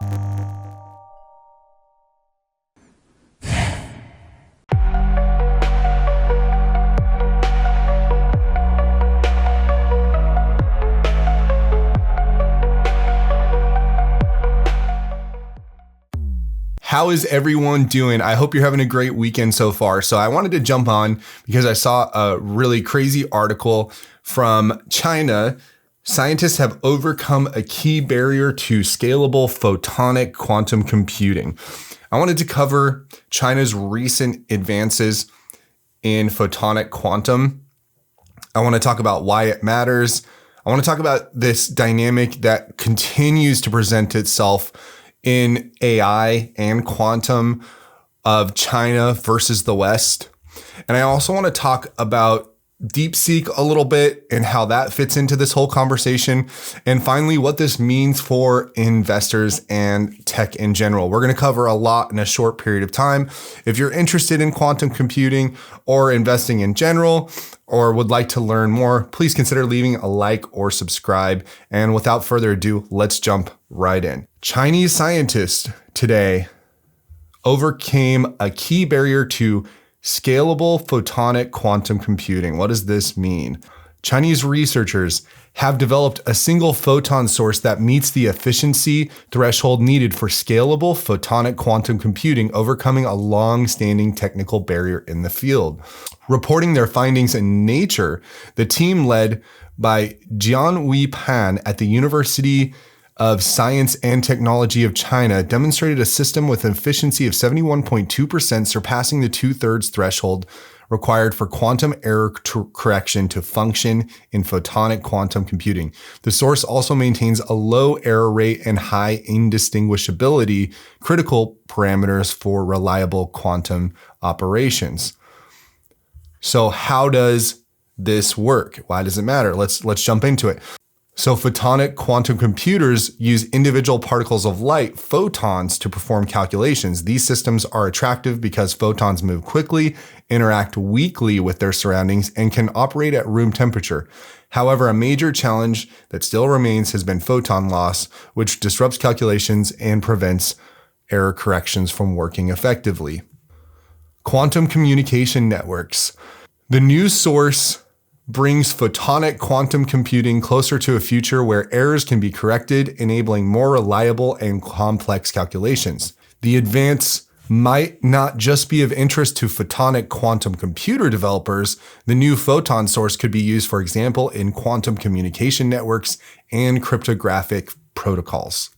How is everyone doing? I hope you're having a great weekend so far. So I wanted to jump on because I saw a really crazy article from China. Scientists have overcome a key barrier to scalable photonic quantum computing. I wanted to cover China's recent advances in photonic quantum. I want to talk about why it matters. I want to talk about this dynamic that continues to present itself in AI and quantum of China versus the West. And I also want to talk about DeepSeek a little bit and how that fits into this whole conversation. And finally, what this means for investors and tech in general. We're going to cover a lot in a short period of time. If you're interested in quantum computing or investing in general, or would like to learn more, please consider leaving a like or subscribe. And without further ado, let's jump right in. Chinese scientists today overcame a key barrier to scalable photonic quantum computing. What does this mean? Chinese researchers have developed a single photon source that meets the efficiency threshold needed for scalable photonic quantum computing, overcoming a long-standing technical barrier in the field. Reporting their findings in Nature, the team led by Jianwei Pan at the University of Science and Technology of China demonstrated a system with an efficiency of 71.2%, surpassing the 2/3 threshold required for quantum error correction to function in photonic quantum computing. The source also maintains a low error rate and high indistinguishability, critical parameters for reliable quantum operations. So how does this work? Why does it matter? Let's jump into it. So photonic quantum computers use individual particles of light, photons, to perform calculations. These systems are attractive because photons move quickly, interact weakly with their surroundings, and can operate at room temperature. However, a major challenge that still remains has been photon loss, which disrupts calculations and prevents error corrections from working effectively. Quantum communication networks. The new source brings photonic quantum computing closer to a future where errors can be corrected, enabling more reliable and complex calculations. The advance might not just be of interest to photonic quantum computer developers. The new photon source could be used, for example, in quantum communication networks and cryptographic protocols.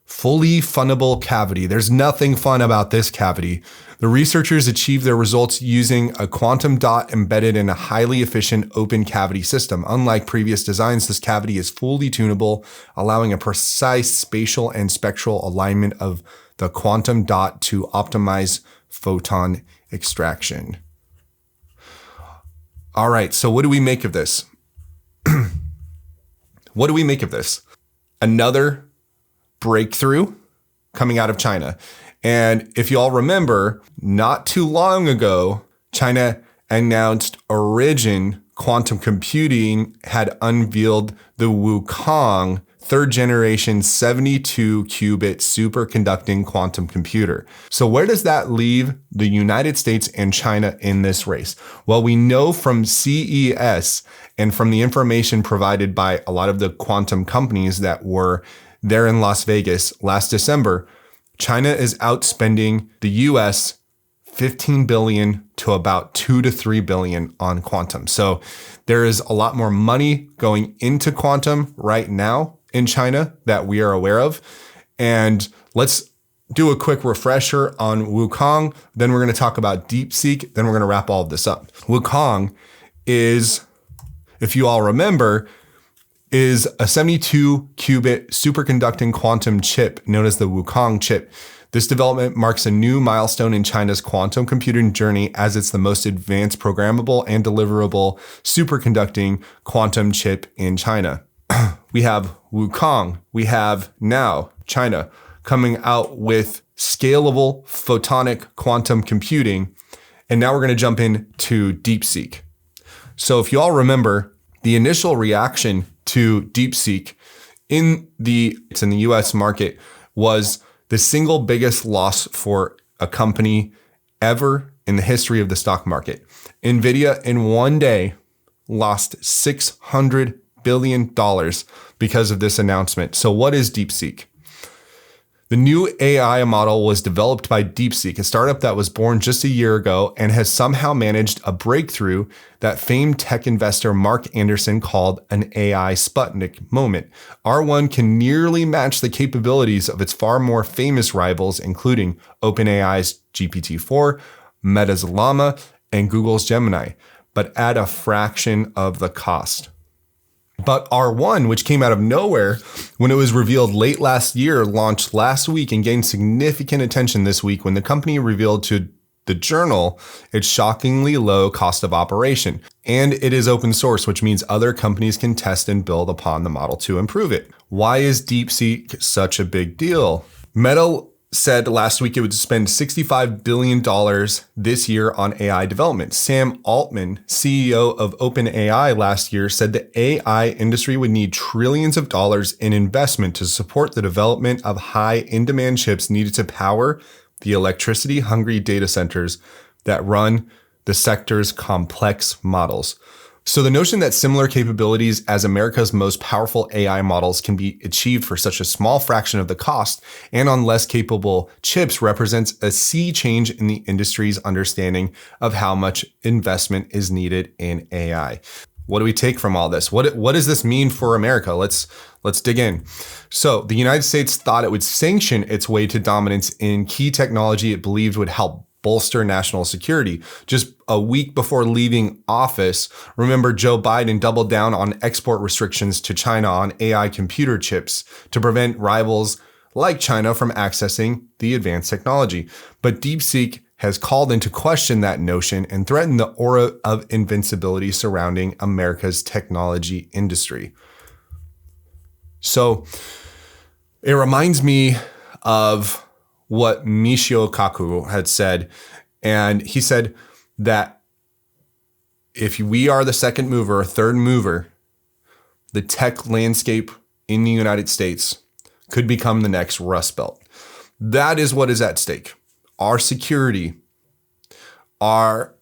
Fully fundable cavity. There's nothing fun about this cavity. The researchers achieved their results using a quantum dot embedded in a highly efficient open cavity system. Unlike previous designs, this cavity is fully tunable, allowing a precise spatial and spectral alignment of the quantum dot to optimize photon extraction. All right, so what do we make of this? What do we make of this? Another breakthrough coming out of China. And if you all remember, not too long ago, China announced Origin Quantum Computing had unveiled the Wukong third generation 72-qubit superconducting quantum computer. So where does that leave the United States and China in this race? Well, we know from CES and from the information provided by a lot of the quantum companies that were there in Las Vegas last December, China is outspending the US 15 billion to about 2 to 3 billion on quantum. So there is a lot more money going into quantum right now in China that we are aware of. And let's do a quick refresher on Wukong. Then we're going to talk about DeepSeek. Then we're going to wrap all of this up. Wukong is, if you all remember, is a 72-qubit superconducting quantum chip known as the Wukong chip. This development marks a new milestone in China's quantum computing journey, as it's the most advanced programmable and deliverable superconducting quantum chip in China. We have Wukong. We have now China coming out with scalable photonic quantum computing. And now we're going to jump into DeepSeek. So if you all remember, the initial reaction to DeepSeek in the US market was the single biggest loss for a company ever in the history of the stock market. NVIDIA in one day lost $600 billion because of this announcement. So what is DeepSeek? The new AI model was developed by DeepSeek, a startup that was born just a year ago and has somehow managed a breakthrough that famed tech investor Mark Anderson called an AI Sputnik moment. R1 can nearly match the capabilities of its far more famous rivals, including OpenAI's GPT-4, Meta's Llama, and Google's Gemini, but at a fraction of the cost. But R1, which came out of nowhere when it was revealed late last year, launched last week and gained significant attention this week when the company revealed to the Journal its shockingly low cost of operation. And it is open source, which means other companies can test and build upon the model to improve it. Why is DeepSeek such a big deal? Meta said last week it would spend $65 billion this year on AI development. Sam Altman, CEO of OpenAI last year, said the AI industry would need trillions of dollars in investment to support the development of high in-demand chips needed to power the electricity-hungry data centers that run the sector's complex models. So the notion that similar capabilities as America's most powerful AI models can be achieved for such a small fraction of the cost and on less capable chips represents a sea change in the industry's understanding of how much investment is needed in AI. What do we take from all this? What does this mean for America? Let's dig in. So the United States thought it would sanction its way to dominance in key technology it believed would help bolster national security. Just a week before leaving office, remember Joe Biden doubled down on export restrictions to China on AI computer chips to prevent rivals like China from accessing the advanced technology. But DeepSeek has called into question that notion and threatened the aura of invincibility surrounding America's technology industry. So it reminds me of what Michio Kaku had said. And he said that if we are the second mover or third mover, the tech landscape in the United States could become the next Rust Belt. That is what is at stake. Our security, our...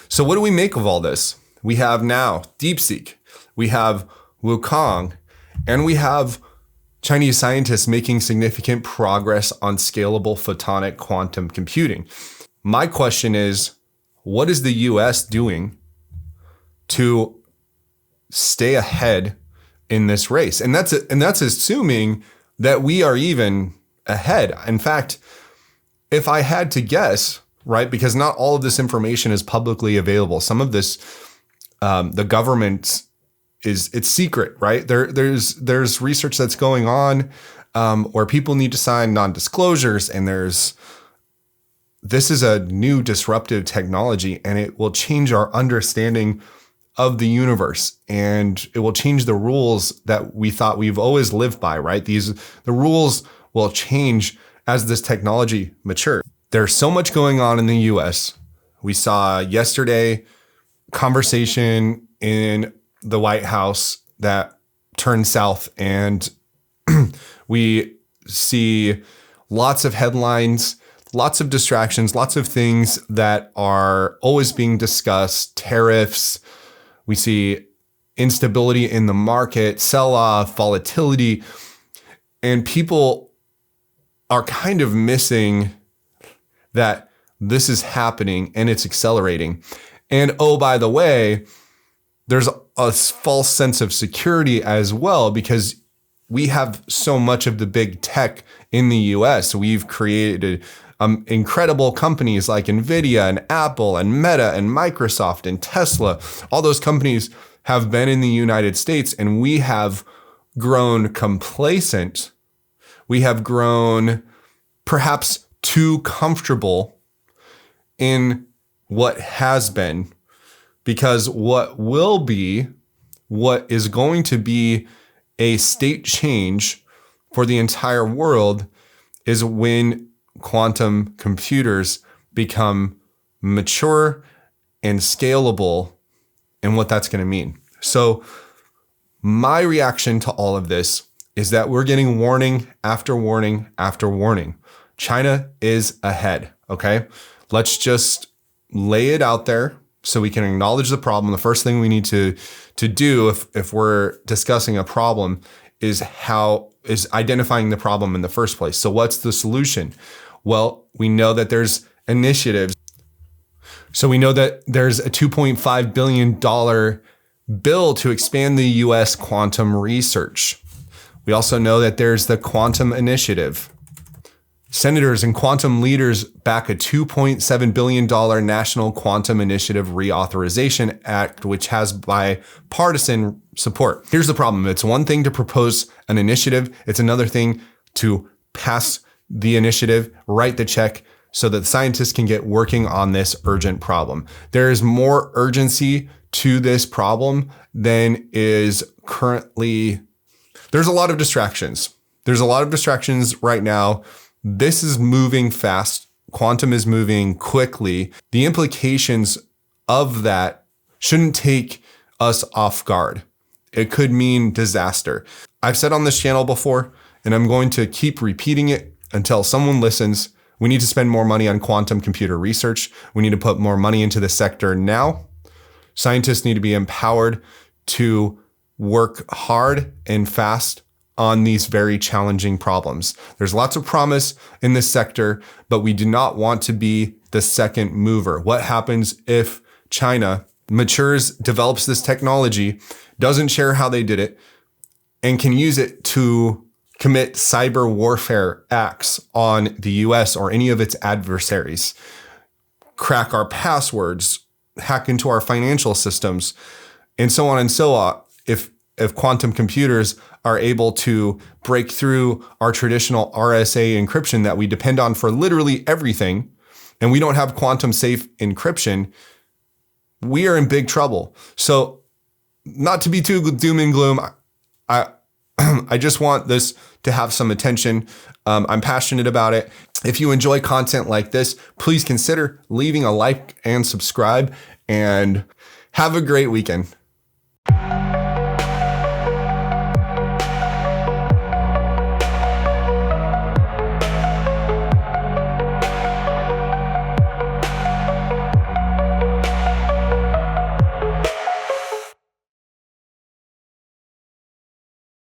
So what do we make of all this? We have now DeepSeek, we have Wukong, and we have Chinese scientists making significant progress on scalable photonic quantum computing. My question is, what is the US doing to stay ahead in this race? And that's assuming that we are even ahead. In fact, if I had to guess, right, because not all of this information is publicly available. Some of this, the government it's secret, right? There's research that's going on where people need to sign non-disclosures, and this is a new disruptive technology, and it will change our understanding of the universe, and it will change the rules that we thought we've always lived by, right? The rules will change as this technology matures. There's so much going on in the US. We saw yesterday conversation in the White House that turned south, and we see lots of headlines, lots of distractions, lots of things that are always being discussed, tariffs. We see instability in the market, sell-off, volatility, and people are kind of missing that this is happening and it's accelerating. And oh, by the way, there's a false sense of security as well, because we have so much of the big tech in the US. We've created incredible companies like NVIDIA and Apple and Meta and Microsoft and Tesla. All those companies have been in the United States, and we have grown complacent. We have grown perhaps too comfortable in what has been, because what is going to be a state change for the entire world is when quantum computers become mature and scalable, and what that's going to mean. So my reaction to all of this is that we're getting warning after warning after warning. China is ahead, okay? Let's just lay it out there so we can acknowledge the problem. The first thing we need to do if we're discussing a problem is identifying the problem in the first place. So what's the solution? Well, we know that there's initiatives. So we know that there's a $2.5 billion bill to expand the US quantum research. We also know that there's the Quantum Initiative. Senators and quantum leaders back a $2.7 billion National Quantum Initiative Reauthorization Act, which has bipartisan support. Here's the problem. It's one thing to propose an initiative. It's another thing to pass the initiative, write the check, so that scientists can get working on this urgent problem. There is more urgency to this problem than is currently. There's a lot of distractions. There's a lot of distractions right now. This is moving fast. Quantum is moving quickly. The implications of that shouldn't take us off guard. It could mean disaster. I've said on this channel before, and I'm going to keep repeating it until someone listens. We need to spend more money on quantum computer research. We need to put more money into the sector now. Scientists need to be empowered to work hard and fast on these very challenging problems. There's lots of promise in this sector, but we do not want to be the second mover. What happens if China matures, develops this technology, doesn't share how they did it, and can use it to commit cyber warfare acts on the US or any of its adversaries, crack our passwords, hack into our financial systems, and so on and so on. If quantum computers are able to break through our traditional RSA encryption that we depend on for literally everything, and we don't have quantum safe encryption, we are in big trouble. So not to be too doom and gloom, I just want this to have some attention. I'm passionate about it. If you enjoy content like this, please consider leaving a like and subscribe, and have a great weekend.